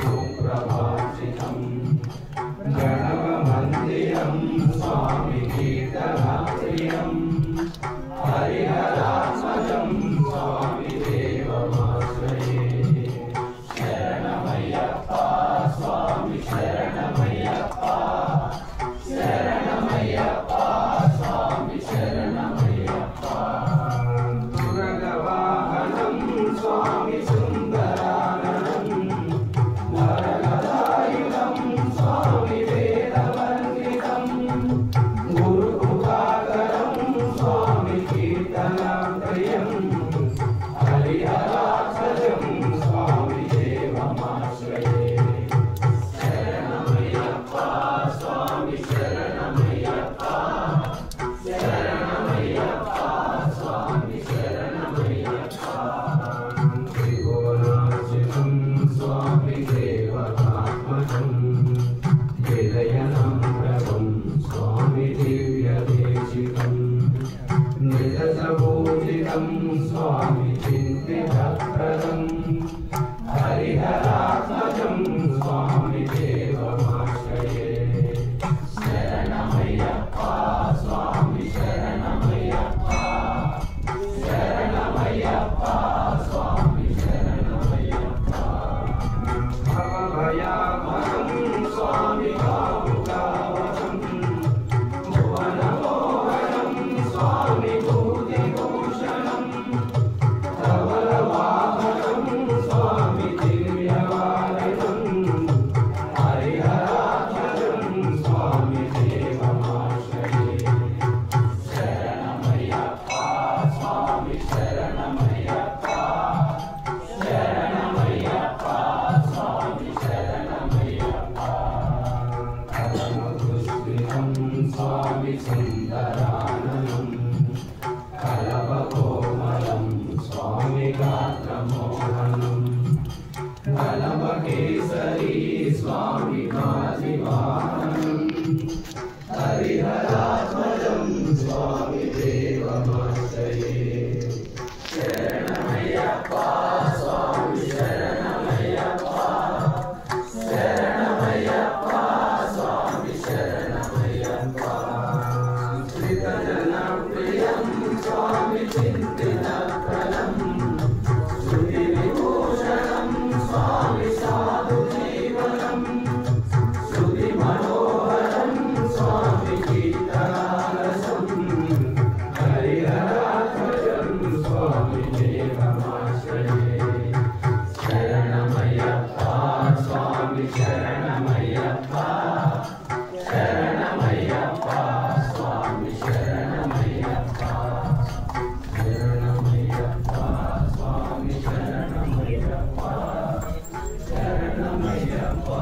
सुप्रभाषितम् गणवमन्दिरं स्वामी कीर्तनप्रियम् हरिहरात्मजं स्वामी देवमाश्रये शरणमय्यप्पा स्वामी शरणमय्यप्पा शरणमय्यप्पा स्वामी शरणमय्यप्पा दुर्गवाहनं स्वामी सुन्दराननं वरदायुधं स्वामी वेदवन्दितं गुरुकृपाकरं स्वामी कीर्तनप्रियं हरिहरात्मजं स्वामी देवमाश्रये शरणमय्यप्पा स्वामी शरणमय्यप्पा शरणमय्यप्पा स्वामी शरणमय्यप्पा त्रिभुवनाशितं स्वामी देवतात्मकं हृदयनम्रतं स्वामी दिव्यदेशिकं निरतबोधितं स्वामी चिन्तितप्रदं हरिहरात्मजं स्वामी देवमाश्रये शरणमय्यप्पा स्वामी शरणमय्यप्पा शरणमय्यप्पा स्वामी शरणमय्यप्पा भवभयाभयं स्वामी कामुकावहं भुवनमोहनं स्वामी भूतिभूषणं धवलवाहनं स्वामी दिव्यवारिणं हरिहरात्मजं स्वामी देवमाश्रये शरणमय्यप्पा स्वामी शरणमय्यप्पा शरणमय्यप्पा स्वामी शरणमय्यप्पा परमदुष्कृतं स्वामी सुन्दराननं कलवकोमलं स्वामी गात्रमोहनं कलवकेसरी स्वामी काशिवाहनं हरिहरात्मजं स्वामी देवमाश्रये शरणमय्यप्पा स्वामी शरणमय्यप्पा शरणमय्यप्पा स्वामी शरणमय्यप्पा श्रितजनप्रियं स्वामी चिन्तितप्रदं श्रुतिविभूषणं स्वामी साधुजीवनं श्रुतिमनोहरं स्वामी कीर्तनालसं हरिहरात्मजं स्वामी देवमाश्रये शरणमय्यप्पा स्वामी शरणमय्यप्पा शरणमय्यप्पा स्वामी शरणमय्यप्पा शरणमय्यप्पा स्वामी शरणमय्यप्पा शरणमय्यप्पा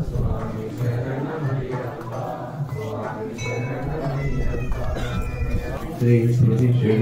स्वामी शरणमय्यप्पा स्वामी शरणमय्यप्पा श्री श्री श्री